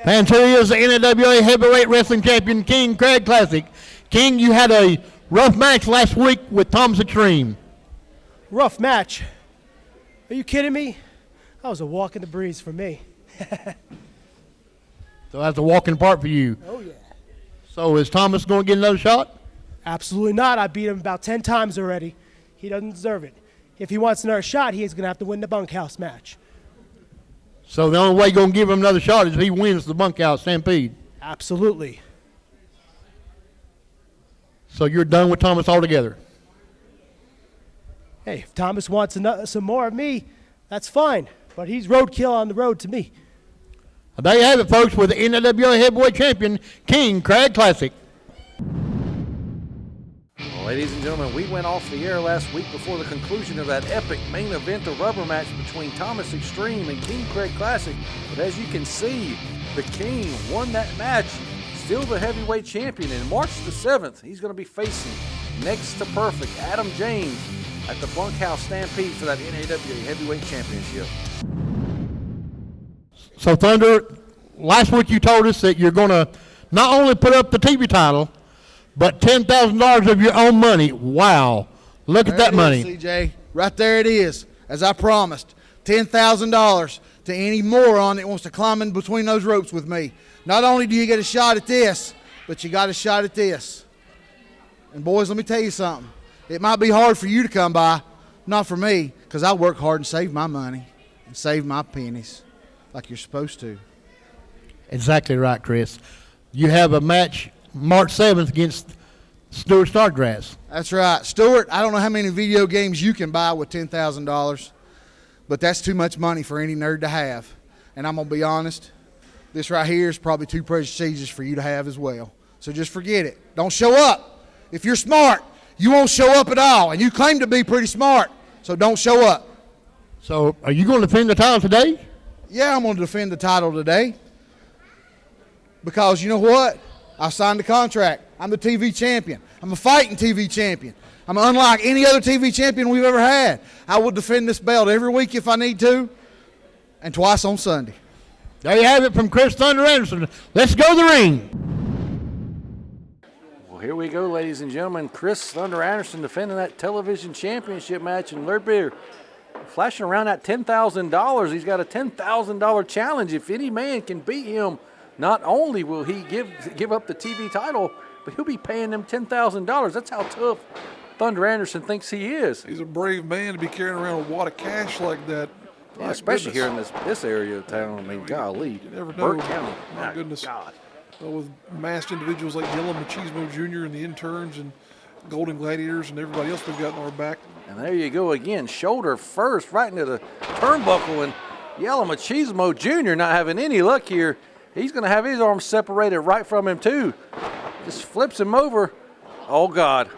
Fans, here he is, the NAWA Heavyweight Wrestling Champion, King Craig Classic. King, you had a rough match last week with Thomas Extreme. Rough match? Are you kidding me? That was a walk in the breeze for me. So that's a walk in the park for you. Oh, yeah. So is Thomas going to get another shot? Absolutely not. I beat him about 10 times already. He doesn't deserve it. If he wants another shot, he's going to have to win the bunkhouse match. So the only way you're going to give him another shot is if he wins the bunkhouse stampede. Absolutely. So you're done with Thomas altogether? Hey, if Thomas wants some more of me, that's fine. But he's roadkill on the road to me. Well, there you have it, folks, with the NAWA Heavyweight Champion, King Craig Classic. Well, ladies and gentlemen, we went off the air last week before the conclusion of that epic main event, the rubber match between Thomas Extreme and King Craig Classic. But as you can see, the King won that match, still the heavyweight champion. And March the 7th, he's going to be facing next to perfect Adam James at the Bunkhouse Stampede for that NAWA Heavyweight Championship. So, Thunder, last week you told us that you're going to not only put up the TV title, but $10,000 of your own money. Wow. Look at that money. CJ. Right there it is, as I promised. $10,000 to any moron that wants to climb in between those ropes with me. Not only do you get a shot at this, but you got a shot at this. And, boys, let me tell you something. It might be hard for you to come by, not for me, because I work hard and save my money and save my pennies like you're supposed to. Exactly right, Chris. You have a match March 7th against Stuart Snodgrass. That's right. Stuart, I don't know how many video games you can buy with $10,000, but that's too much money for any nerd to have. And I'm going to be honest, this right here is probably too prestigious for you to have as well. So just forget it. Don't show up. If you're smart, you won't show up at all, and you claim to be pretty smart, so don't show up. So are you going to defend the title today? Yeah, I'm going to defend the title today because you know what? I signed the contract. I'm the TV champion. I'm a fighting TV champion. I'm unlike any other TV champion we've ever had. I will defend this belt every week if I need to, and twice on Sunday. There you have it from Chris Thunder Anderson. Let's go to the ring. Well, here we go, ladies and gentlemen. Chris Thunder Anderson defending that television championship match, and Lerbeer flashing around that $10,000. He's got a $10,000 challenge. If any man can beat him, not only will he give up the TV title, but he'll be paying them $10,000. That's how tough Thunder Anderson thinks he is. He's a brave man to be carrying around a wad of cash like that. Yeah, especially here in this area of town. I mean, golly. You never know. Burke County. My goodness. God. With masked individuals like Yella, Machizmo Jr. and the interns and Golden Gladiators and everybody else we've got in our back. And there you go again. Shoulder first right into the turnbuckle. And Yella Machizmo Jr. not having any luck here. He's going to have his arms separated right from him, too. Just flips him over. Oh, God.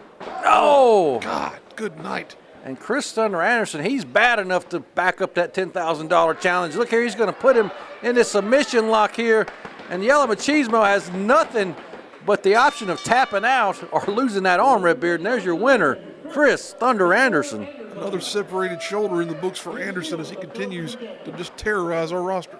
Oh! God, good night. And Chris Thunder Anderson, he's bad enough to back up that $10,000 challenge. Look here, he's going to put him in this submission lock here. And Yella Machizmo has nothing but the option of tapping out or losing that arm, Redbeard. And there's your winner, Chris Thunder Anderson. Another separated shoulder in the books for Anderson as he continues to just terrorize our roster.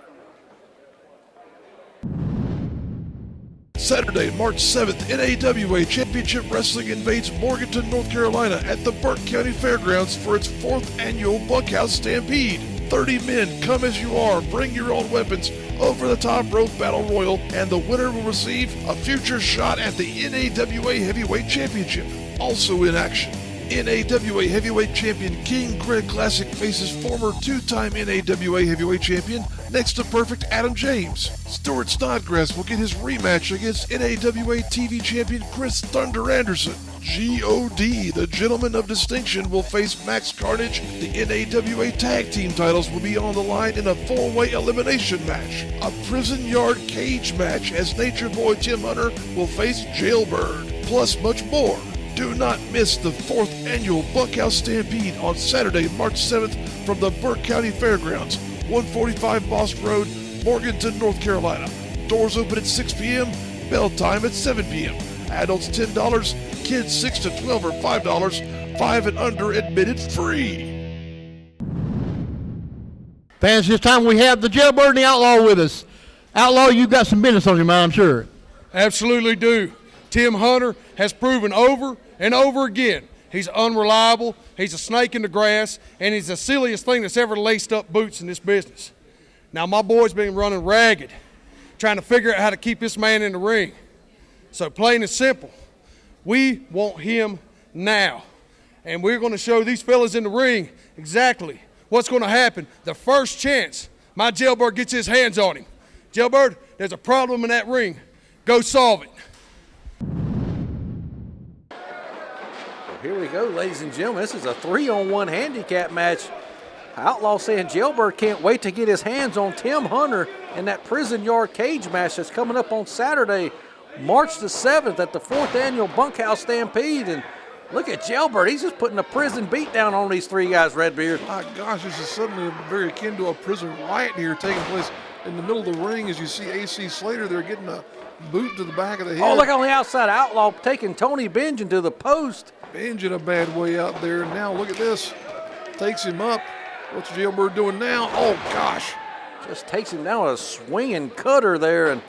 Saturday, March 7th, NAWA Championship Wrestling invades Morganton, North Carolina at the Burke County Fairgrounds for its 4th annual Bunkhouse Stampede. 30 men, come as you are, bring your own weapons, over the top rope battle royal, and the winner will receive a future shot at the NAWA Heavyweight Championship. Also in action, NAWA Heavyweight Champion King Craig Classic faces former 2-time NAWA Heavyweight Champion next to perfect Adam James. Stuart Snodgrass will get his rematch against NAWA TV Champion Chris Thunder Anderson. G.O.D., the Gentleman of Distinction, will face Max Carnage. The NAWA Tag Team titles will be on the line in a 4-way elimination match. A prison yard cage match as Nature Boy Tim Hunter will face Jailbird, plus much more. Do not miss the 4th annual Bunkhouse Stampede on Saturday, March 7th from the Burke County Fairgrounds, 145 Boss Road, Morganton, North Carolina. Doors open at 6 p.m., bell time at 7 p.m. Adults $10, kids 6 to 12 are $5, 5 and under admitted free. Fans, this time we have the Jailbird and the Outlaw with us. Outlaw, you got some business on your mind, I'm sure. Absolutely do. Tim Hunter has proven over and over again he's unreliable, he's a snake in the grass, and he's the silliest thing that's ever laced up boots in this business. Now, my boy's been running ragged, trying to figure out how to keep this man in the ring. So plain and simple, we want him now. And we're going to show these fellas in the ring exactly what's going to happen the first chance my Jailbird gets his hands on him. Jailbird, there's a problem in that ring. Go solve it. Here we go, ladies and gentlemen. This is a 3-on-1 handicap match. Outlaw saying Jailbird can't wait to get his hands on Tim Hunter in that prison yard cage match that's coming up on Saturday, March the 7th at the 4th Annual Bunkhouse Stampede. And look at Jailbird. He's just putting a prison beat down on these three guys, Redbeard. My gosh, this is suddenly very akin to a prison riot here taking place in the middle of the ring. As you see AC Slater, they're getting a boot to the back of the head. Oh, look on the outside. Outlaw taking Tony Benjamin to the post. Benj in a bad way out there. Now look at this. Takes him up. What's Jailbird doing now? Oh, gosh. Just takes him down with a swinging cutter there, and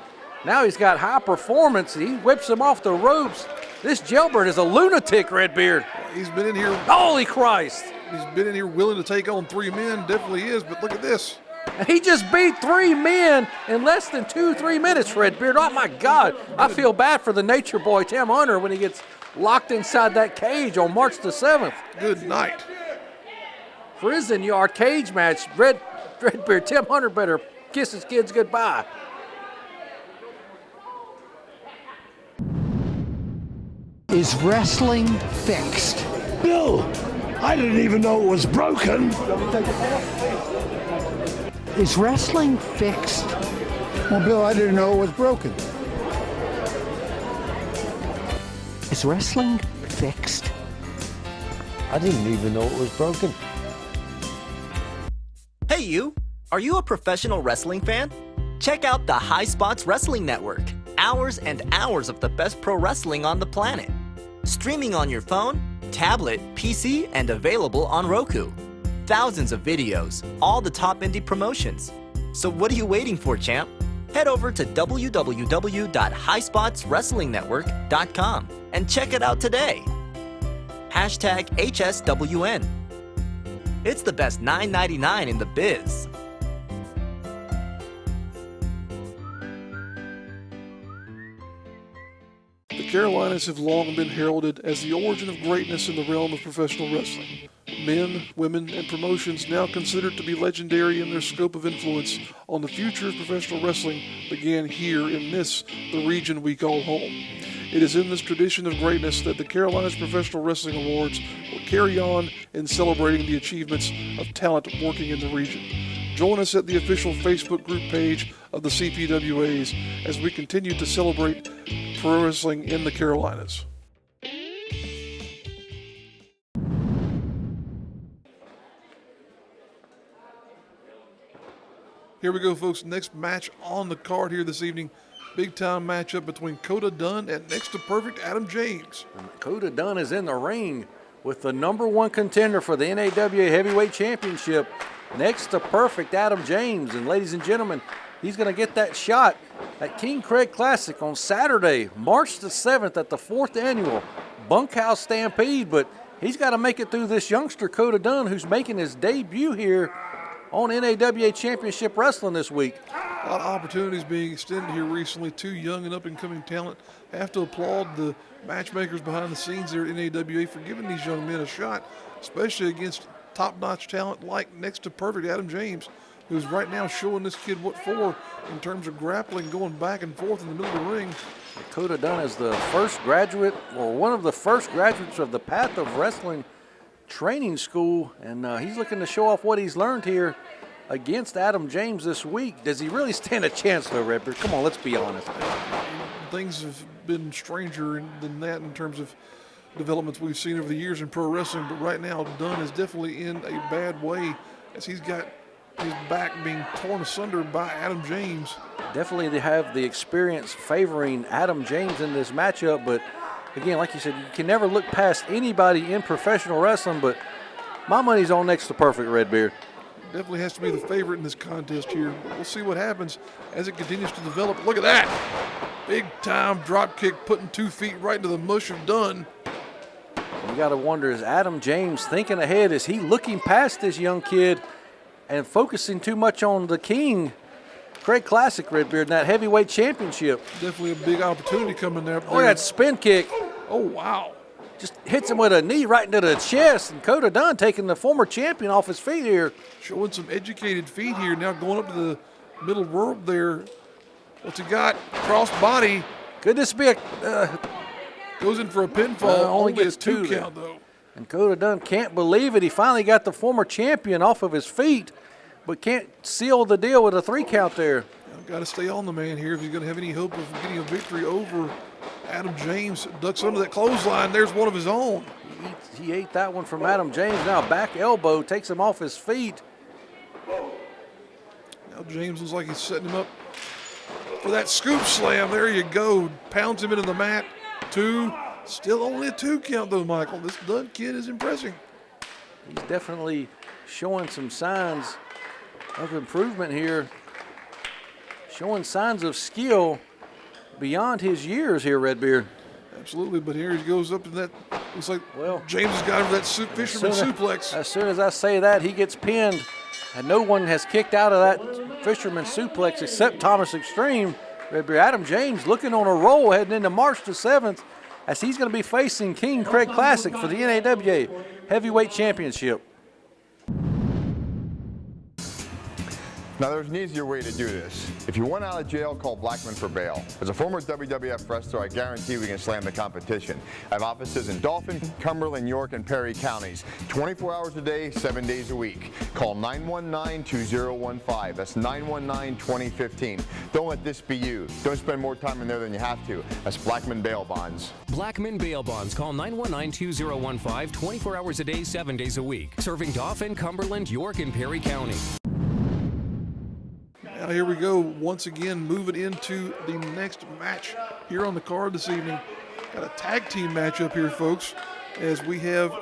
now he's got high performance. He whips him off the ropes. This Jailbird is a lunatic, Redbeard. He's been in here. Holy Christ. He's been in here willing to take on three men. Definitely is, but look at this. He just beat three men in less than 2-3 minutes, Redbeard. Oh, my God. I feel bad for the nature boy, Tim Hunter, when he gets locked inside that cage on March the 7th. Good night. Prison yard cage match. Redbeard, Tim Hunter better kiss his kids goodbye. Is wrestling fixed? Bill, I didn't even know it was broken. Is wrestling fixed? Well, Bill, I didn't know it was broken. Is wrestling fixed? I didn't even know it was broken. Hey you! Are you a professional wrestling fan? Check out the High Spots Wrestling Network. Hours and hours of the best pro wrestling on the planet. Streaming on your phone, tablet, PC, and available on Roku. Thousands of videos, all the top indie promotions. So what are you waiting for, champ? Head over to www.highspotswrestlingnetwork.com and check it out today. Hashtag HSWN. It's the best $9.99 in the biz. The Carolinas have long been heralded as the origin of greatness in the realm of professional wrestling. Men, women, and promotions now considered to be legendary in their scope of influence on the future of professional wrestling began here in this, the region we call home. It is in this tradition of greatness that the Carolinas Professional Wrestling Awards will carry on in celebrating the achievements of talent working in the region. Join us at the official Facebook group page of the CPWAs as we continue to celebrate pro wrestling in the Carolinas. Here we go, folks. Next match on the card here this evening. Big time matchup between Kota Dunn and next to perfect Adam James. And Kota Dunn is in the ring with the #1 contender for the NAWA Heavyweight Championship next to perfect Adam James. And ladies and gentlemen, he's going to get that shot at King Craig Classic on Saturday, March the 7th at the 4th Annual Bunkhouse Stampede. But he's got to make it through this youngster, Kota Dunn, who's making his debut here on NAWA Championship Wrestling this week. A lot of opportunities being extended here recently. Two young and up-and-coming talent. Have to applaud the matchmakers behind the scenes there at NAWA for giving these young men a shot, especially against top-notch talent like next to perfect Adam James, who's right now showing this kid what for in terms of grappling, going back and forth in the middle of the ring. Kota Dunn is the first graduate, or one of the first graduates of the Path of Wrestling training school, and he's looking to show off what he's learned here against Adam James this week. Does he really stand a chance though, Redbeard? Come on, let's be honest. Things have been stranger than that in terms of developments we've seen over the years in pro wrestling, but right now Dunn is definitely in a bad way as he's got his back being torn asunder by Adam James. Definitely they have the experience favoring Adam James in this matchup, but again, like you said, you can never look past anybody in professional wrestling, but my money's on next to perfect, Redbeard. definitely has to be the favorite in this contest here. But we'll see what happens as it continues to develop. Look at that. Big time drop kick, putting 2 feet right into the mush of done. You got to wonder, is Adam James thinking ahead? Is he looking past this young kid and focusing too much on the king, Craig Classic, Redbeard, in that heavyweight championship? Definitely a big opportunity coming there. Oh, that spin kick. Oh, wow. Just hits him with a knee right into the chest, and Kota Dunn taking the former champion off his feet here. Showing some educated feet here, now going up to the middle rope there. What's he got? Cross body. Could this be a... goes in for a pinfall. Only gets a 2 two count, though. And Kota Dunn can't believe it. He finally got the former champion off of his feet, but can't seal the deal with a 3 count there. Got to stay on the man here if he's going to have any hope of getting a victory over Adam James. Ducks under that clothesline. There's one of his own. He ate that one from Adam James. Now back elbow takes him off his feet. Now James looks like he's setting him up for that scoop slam. There you go. Pounds him into the mat. 2. Still only a 2 count though, Michael. This Dunn kid is impressing. He's definitely showing some signs of improvement here. Showing signs of skill beyond his years here, Redbeard. Absolutely, but here he goes up to that. Looks like James has got him for that fisherman suplex. As soon as I say that, he gets pinned, and no one has kicked out of that fisherman suplex except Thomas Extreme. Redbeard, Adam James looking on a roll heading into March the 7th as he's going to be facing King Craig Classic for the NAWA Heavyweight Championship. Now, there's an easier way to do this. If you want out of jail, call Blackman for bail. As a former WWF wrestler, I guarantee we can slam the competition. I have offices in Dauphin, Cumberland, York, and Perry counties. 24 hours a day, 7 days a week. Call 919-2015. That's 919-2015. Don't let this be you. Don't spend more time in there than you have to. That's Blackman Bail Bonds. Blackman Bail Bonds. Call 919-2015, 24 hours a day, 7 days a week. Serving Dauphin, Cumberland, York, and Perry County. Now here we go, once again, moving into the next match here on the card this evening. Got a tag team matchup here, folks, as we have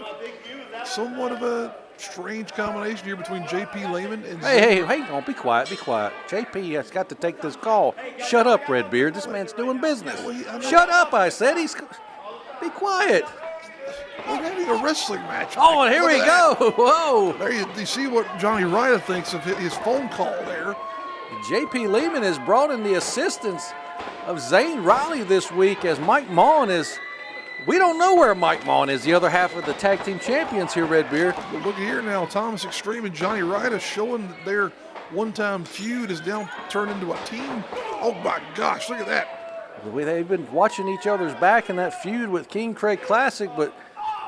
somewhat of a strange combination here between JP Lehman and Zane. Hey, be quiet, be quiet. JP has got to take this call. Shut up, Redbeard. This man's doing business. Shut up, I said. Be quiet. We're having a wrestling match. Oh, and here we go. Whoa. There you see what Johnny Ryda thinks of his phone call there. JP Lehman has brought in the assistance of Zane Riley this week as Mike Maughan is. We don't know where Mike Maughan is, the other half of the tag team champions here, Redbeard. But look here now, Thomas Extreme and Johnny Ryda showing that their one-time feud is now turned into a team. Oh my gosh, look at that. They've been watching each other's back in that feud with King Craig Classic, but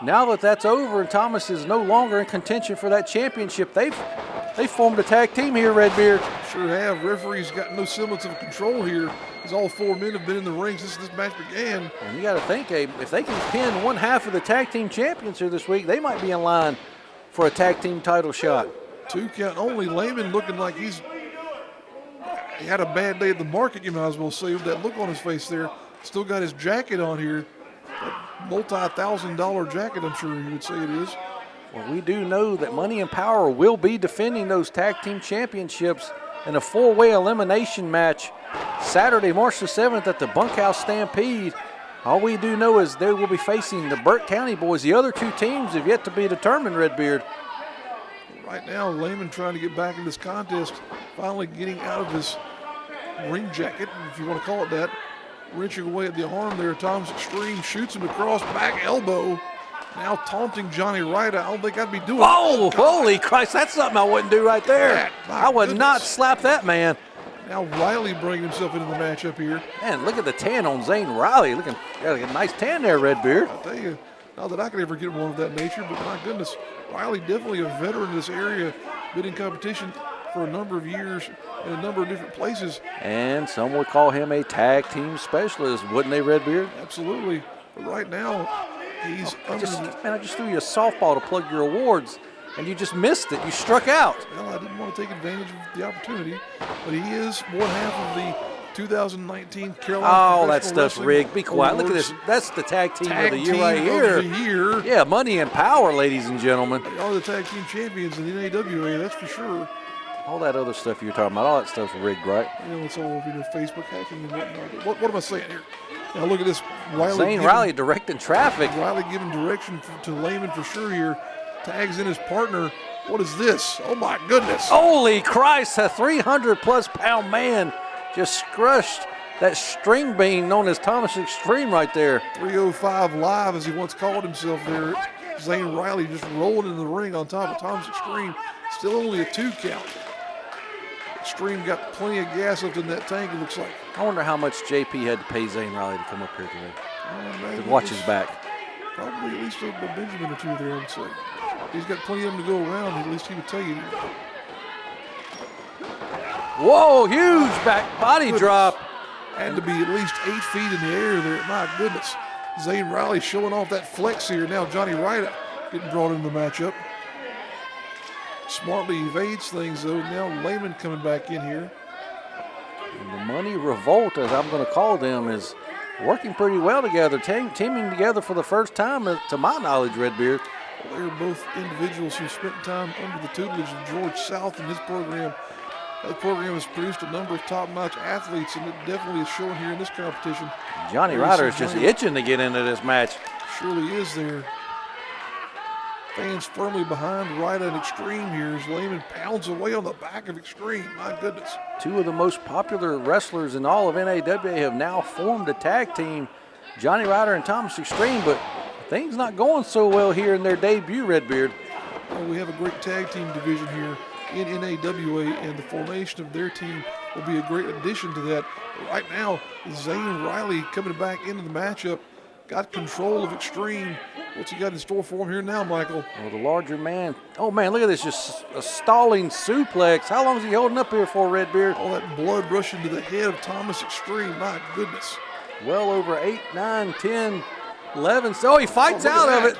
now that that's over and Thomas is no longer in contention for that championship, they formed a tag team here, Redbeard. Sure have. Referee's got no semblance of control here, as all 4 men have been in the ring since this match began. And you got to think, if they can pin one half of the tag team champions here this week, they might be in line for a tag team title shot. 2 count only. Lehman looking like he had a bad day at the market, you might as well say, with that look on his face there. Still got his jacket on here. That multi-$1,000 jacket, I'm sure you would say it is. Well, we do know that Money and Power will be defending those tag team championships in a 4-way elimination match Saturday, March the 7th at the Bunkhouse Stampede. All we do know is they will be facing the Burke County boys. The other 2 teams have yet to be determined, Redbeard. Right now, Lehman trying to get back in this contest, finally getting out of his ring jacket, if you want to call it that. Wrenching away at the arm there. Thomas Extreme shoots him across, back elbow. Now taunting Johnny Ryda. I don't think I'd be doing that. Oh, holy Christ, that's something I wouldn't do right there. I would not slap that man. Now Riley bringing himself into the matchup here. Man, look at the tan on Zane Riley. Got a nice tan there, Redbeard. I'll tell you, not that I could ever get one of that nature, but my goodness, Riley definitely a veteran in this area, been in competition for a number of years in a number of different places. And some would call him a tag team specialist, wouldn't they, Redbeard? Absolutely. But right now, he's I just threw you a softball to plug your awards, and you just missed it. You struck out. Well, I didn't want to take advantage of the opportunity, but he is one half of the 2019 Carolina. Oh, that Professional stuff's Wrestling rigged. Be quiet. Look at Awards. this. That's the tag team Tag of the year team right here. of the year. Yeah, Money and Power, ladies and gentlemen. They are the tag team champions in the NAWA, that's for sure. All that other stuff you're talking about, all that stuff's rigged, right? You know, it's all over the Facebook hacking and whatnot. What am I saying here? Now look at this. Zane Riley directing traffic. Riley giving direction to Lehman for sure here. Tags in his partner. What is this? Oh my goodness. Holy Christ, a 300-plus pound man just crushed that string bean known as Thomas Extreme right there. 305 Live, as he once called himself there. Zane Riley just rolling in the ring on top of Thomas Extreme. Still only a 2 count. Extreme got plenty of gas left in that tank, it looks like. I wonder how much JP had to pay Zane Riley to come up here today. To watch his back. Probably at least a Benjamin or 2 there, I would say. He's got plenty of them to go around, at least he would tell you. Whoa, huge back body drop. Had to be at least 8 feet in the air there, my goodness. Zane Riley showing off that flex here. Now Johnny Ryda getting brought into the matchup. Smartly evades things though. Now Lehman coming back in here. And the Money Revolt, as I'm going to call them, is working pretty well together, teaming together for the first time, to my knowledge, Redbeard. Well, they're both individuals who spent time under the tutelage of George South and his program. That program has produced a number of top-notch athletes, and it definitely is showing here in this competition. Johnny Ryder is just itching to get into this match. Surely is there. Fans firmly behind Ryda and Extreme here as Lehman pounds away on the back of Extreme. My goodness. 2 of the most popular wrestlers in all of NAWA have now formed a tag team, Johnny Ryder and Thomas Extreme, but things not going so well here in their debut, Redbeard. Well, we have a great tag team division here in NAWA, and the formation of their team will be a great addition to that. But right now, Zane Riley coming back into the matchup, got control of Extreme. What's he got in store for him here now, Michael? Well, the larger man. Oh, man, look at this, just a stalling suplex. How long is he holding up here for, Redbeard? All that blood rushing to the head of Thomas Extreme. My goodness. Well over 8, 9, 10, 11. So he fights out of it.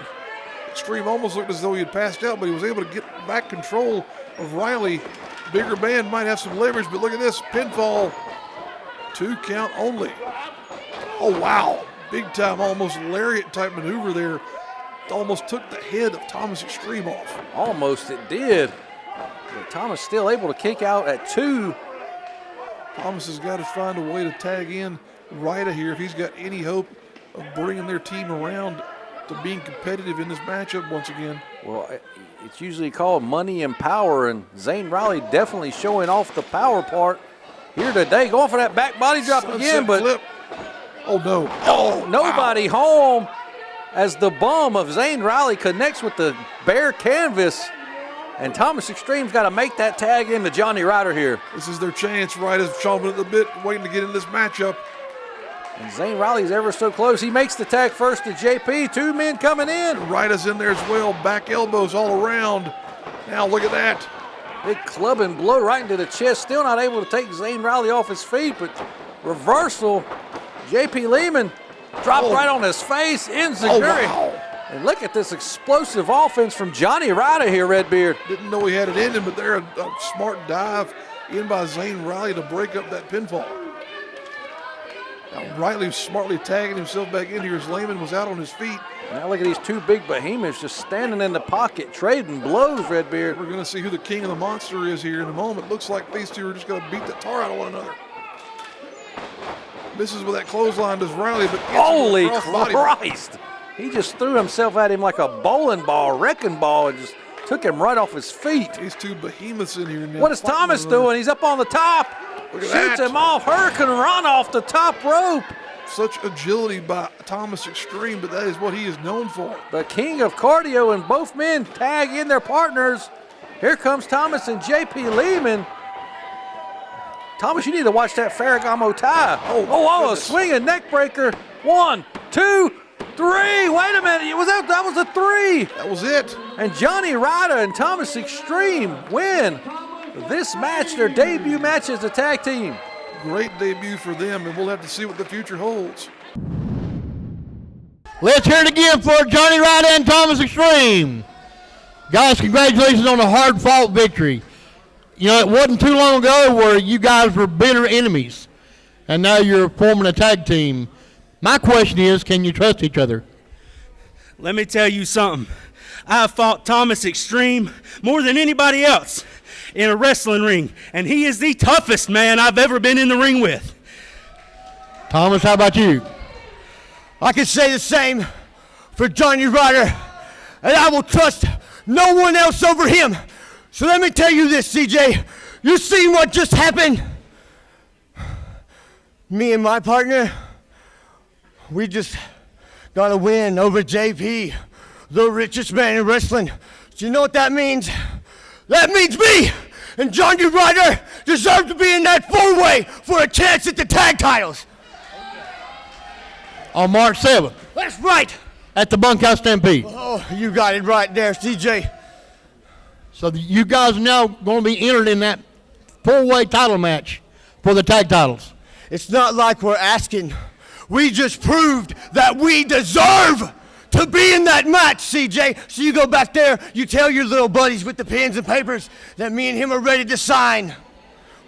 Extreme almost looked as though he had passed out, but he was able to get back control of Riley. Bigger man might have some leverage, but look at this. Pinfall. 2 count only. Oh, wow. Big time, almost lariat type maneuver there. Almost took the head of Thomas Extreme off. Almost it did. But Thomas still able to kick out at 2. Thomas has got to find a way to tag in Ryda here if he's got any hope of bringing their team around to being competitive in this matchup once again. Well, it's usually called Money and Power, and Zane Riley definitely showing off the power part here today. Going for that back body drop again, but flip. Oh no. Oh, nobody home as the bum of Zane Riley connects with the bare canvas. And Thomas Extreme's got to make that tag into Johnny Ryder here. This is their chance. Ryder's chomping at the bit, waiting to get in this matchup. And Zane Riley's ever so close. He makes the tag first to JP. 2 men coming in. Ryder's in there as well. Back elbows all around. Now look at that. Big club and blow right into the chest. Still not able to take Zane Riley off his feet, but reversal. JP Lehman dropped right on his face. Enziguri. Oh, wow. And look at this explosive offense from Johnny Ryder here, Redbeard. Didn't know he had it in him, but there a smart dive in by Zane Riley to break up that pinfall. Now Riley smartly tagging himself back in here as Lehman was out on his feet. Now look at these 2 big behemoths just standing in the pocket, trading blows, Redbeard. We're going to see who the king of the monster is here in a moment. Looks like these 2 are just going to beat the tar out of one another. Misses with that clothesline does Riley, but holy Christ! He just threw himself at him like a bowling ball, wrecking ball, and just took him right off his feet. These 2 behemoths in here now. What is Thomas doing? He's up on the top. Shoots him off. Hurricane run off the top rope. Such agility by Thomas Extreme, but that is what he is known for. The king of cardio, and both men tag in their partners. Here comes Thomas and JP Lehman. Thomas, you need to watch that Ferragamo tie. Oh, a swinging neck breaker. 1, 2, 3. Wait a minute. That was a 3. That was it. And Johnny Ryder and Thomas Extreme win this match, their debut match as a tag team. Great debut for them, and we'll have to see what the future holds. Let's hear it again for Johnny Ryder and Thomas Extreme. Guys, congratulations on a hard-fought victory. You know, it wasn't too long ago where you guys were bitter enemies. and now you're forming a tag team. My question is, can you trust each other? Let me tell you something. I have fought Thomas Extreme more than anybody else in a wrestling ring, and he is the toughest man I've ever been in the ring with. Thomas, how about you? I can say the same for Johnny Ryder, and I will trust no one else over him. So let me tell you this, CJ. You seen what just happened? Me and my partner, we just got a win over JP, the richest man in wrestling. Do you know what that means? That means me and Johnny Ryder deserve to be in that four-way for a chance at the tag titles. On March 7th. That's right. At the Bunkhouse Stampede. Oh, you got it right there, CJ. So you guys are now going to be entered in that four-way title match for the tag titles. It's not like we're asking. We just proved that we deserve to be in that match, CJ. So you go back there, you tell your little buddies with the pens and papers that me and him are ready to sign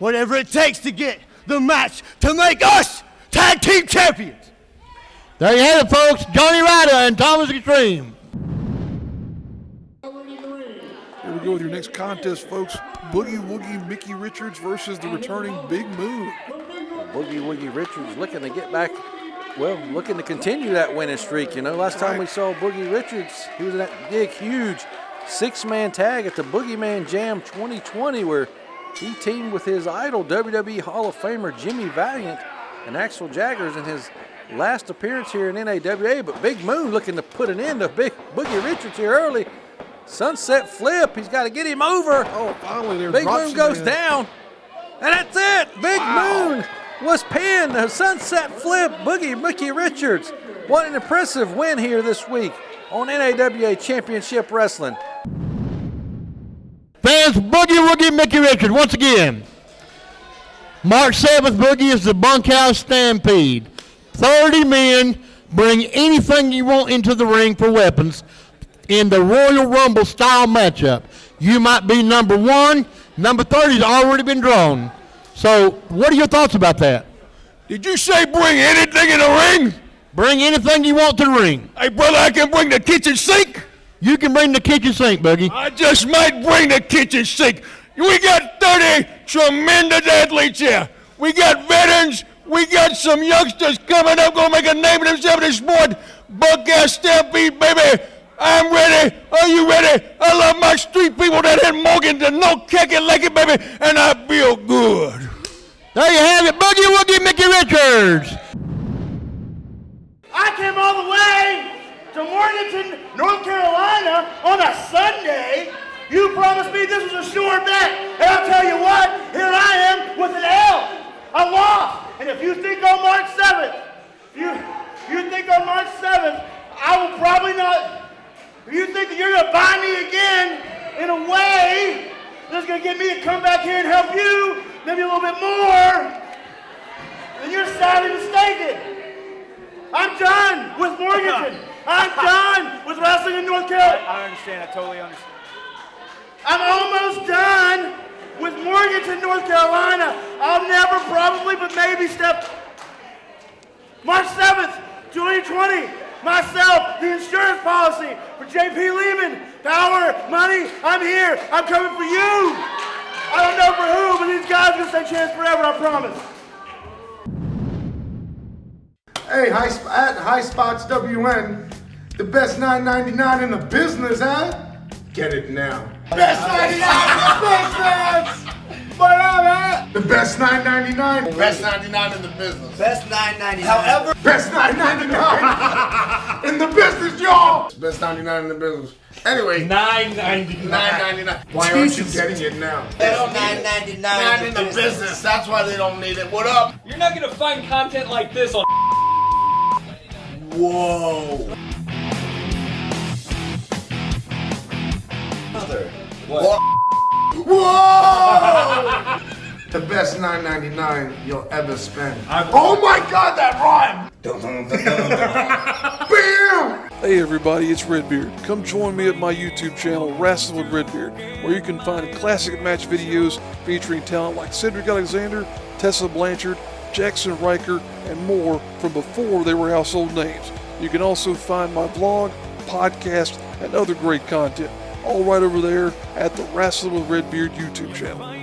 whatever it takes to get the match to make us tag team champions. There you have it, folks. Johnny Ryder and Thomas Extreme. Here we go with your next contest, folks. Boogie Woogie Mickey Richards versus the returning Big Moon. Boogie Woogie Richards looking to get back, looking to continue that winning streak. You know, last time we saw Boogie Richards, he was in that big, huge six-man tag at the Boogeyman Jam 2020 where he teamed with his idol, WWE Hall of Famer Jimmy Valiant and Axel Jaggers in his last appearance here in NAWA. But Big Moon looking to put an end to Big Boogie Richards here early. Sunset flip, he's got to get him over. Oh, finally there. Big Moon goes down, and that's it. Big Moon was pinned. A sunset flip. Boogie Mickey Richards. What an impressive win here this week on NAWA Championship Wrestling. Fans, Boogie Woogie Mickey Richards, once again. March 7th, Boogie, is the Bunkhouse Stampede. 30 men, bring anything you want into the ring for weapons in the Royal Rumble style matchup. You might be number 1, number 30 has already been drawn. So what are your thoughts about that? Did you say bring anything in the ring? Bring anything you want to the ring. Hey, brother, I can bring the kitchen sink? You can bring the kitchen sink, Boogie. I just might bring the kitchen sink. We got 30 tremendous athletes here. We got veterans. We got some youngsters coming up, going to make a name of themselves in this sport. Bunkhouse Stampede, baby. I'm ready. Are you ready? I love my street people that hit Morganton, no kicking like it, baby, and I feel good. There you have it, Boogie Woogie Mickey Richards. I came all the way to Morganton, North Carolina on a Sunday. You promised me this was a sure bet, and I'll tell you what, here I am with an L. I lost. And if you think on March 7th, you think on March 7th, I will probably not. If you think that you're going to buy me again in a way that's going to get me to come back here and help you, maybe a little bit more, then you're sadly mistaken. I'm done with Morganton. I'm done with wrestling in North Carolina. I understand. I totally understand. I'm almost done with Morganton, North Carolina. I'll never probably, but maybe step. March 7th, 2020. Myself, the insurance policy for JP Lehman. Power, money, I'm here. I'm coming for you. I don't know for who, but these guys are going to stay chance forever, I promise. Hey, at High Spots WN, the best $9.99 in the business, huh? Get it now. Best $9.99 in the business! What up, man? The best $9.99. Best $9.99 in the business. Best $9.99. However, best $9.99 in the business, y'all. Best $9.99 in the business. Anyway, $9.99. Why aren't you getting it now? Best $9.99 in the business. That's why they don't need it. What up? You're not gonna find content like this on. Whoa. What? Whoa! The best $9.99 you'll ever spend. Oh my God, that rhymed! Bam! Hey everybody, it's Redbeard. Come join me at my YouTube channel, Wrestle with Redbeard, where you can find classic match videos featuring talent like Cedric Alexander, Tessa Blanchard, Jackson Riker, and more from before they were household names. You can also find my blog, podcast, and other great content, all right over there at the Wrestling with Redbeard YouTube channel.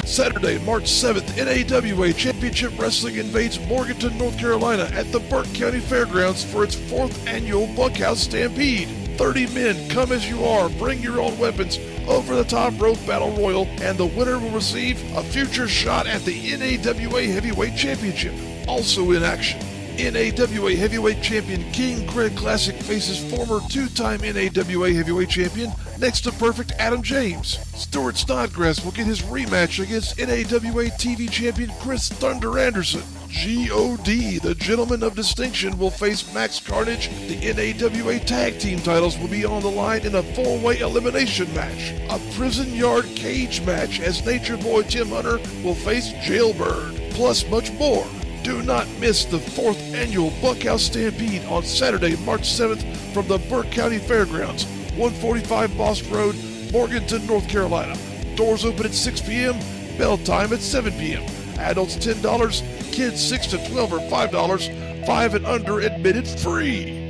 Saturday, March 7th, NAWA Championship Wrestling invades Morganton, North Carolina at the Burke County Fairgrounds for its 4th annual Bunkhouse Stampede. 30 men, come as you are, bring your own weapons, over the top rope battle royal, and the winner will receive a future shot at the NAWA Heavyweight Championship. Also in action, NAWA Heavyweight Champion King Craig Classic faces former 2-time NAWA Heavyweight Champion Next to Perfect Adam James. Stuart Snodgrass will get his rematch against NAWA TV Champion Chris Thunder Anderson. G.O.D., the Gentleman of Distinction, will face Max Carnage. The NAWA Tag Team titles will be on the line in a 4-way elimination match. A prison yard cage match as Nature Boy Tim Hunter will face Jailbird, plus much more. Do not miss the 4th annual Bunkhouse Stampede on Saturday, March 7th from the Burke County Fairgrounds, 145 Boss Road, Morganton, North Carolina. Doors open at 6 p.m., bell time at 7 p.m. Adults $10, kids 6 to 12 are $5, 5 and under admitted free.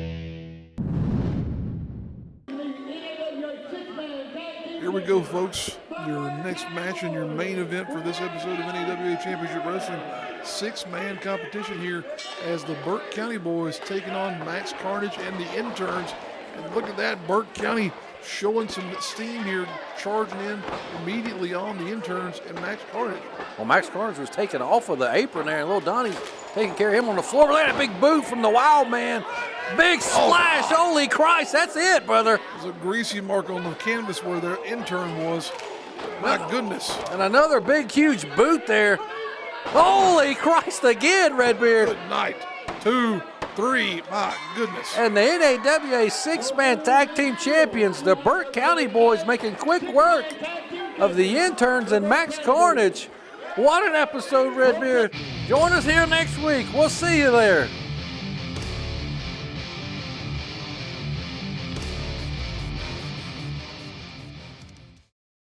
Here we go, folks. Your next match and your main event for this episode of NAWA Championship Wrestling. 6-man competition here as the Burke County boys taking on Max Carnage and the Interns. And look at that, Burke County showing some steam here, charging in immediately on the Interns and Max Carnage. Well, Max Carnage was taken off of the apron there, and little Donnie taking care of him on the floor. Look at that big boot from the Wild Man. Big splash, holy Christ, that's it, brother. There's a greasy mark on the canvas where their intern was. My goodness. And another big, huge boot there. Holy Christ again, Redbeard. Good night. 2, 3, my goodness. And the NAWA 6-man tag team champions, the Burke County boys, making quick work of the Interns and Max Carnage. What an episode, Redbeard. Join us here next week. We'll see you there.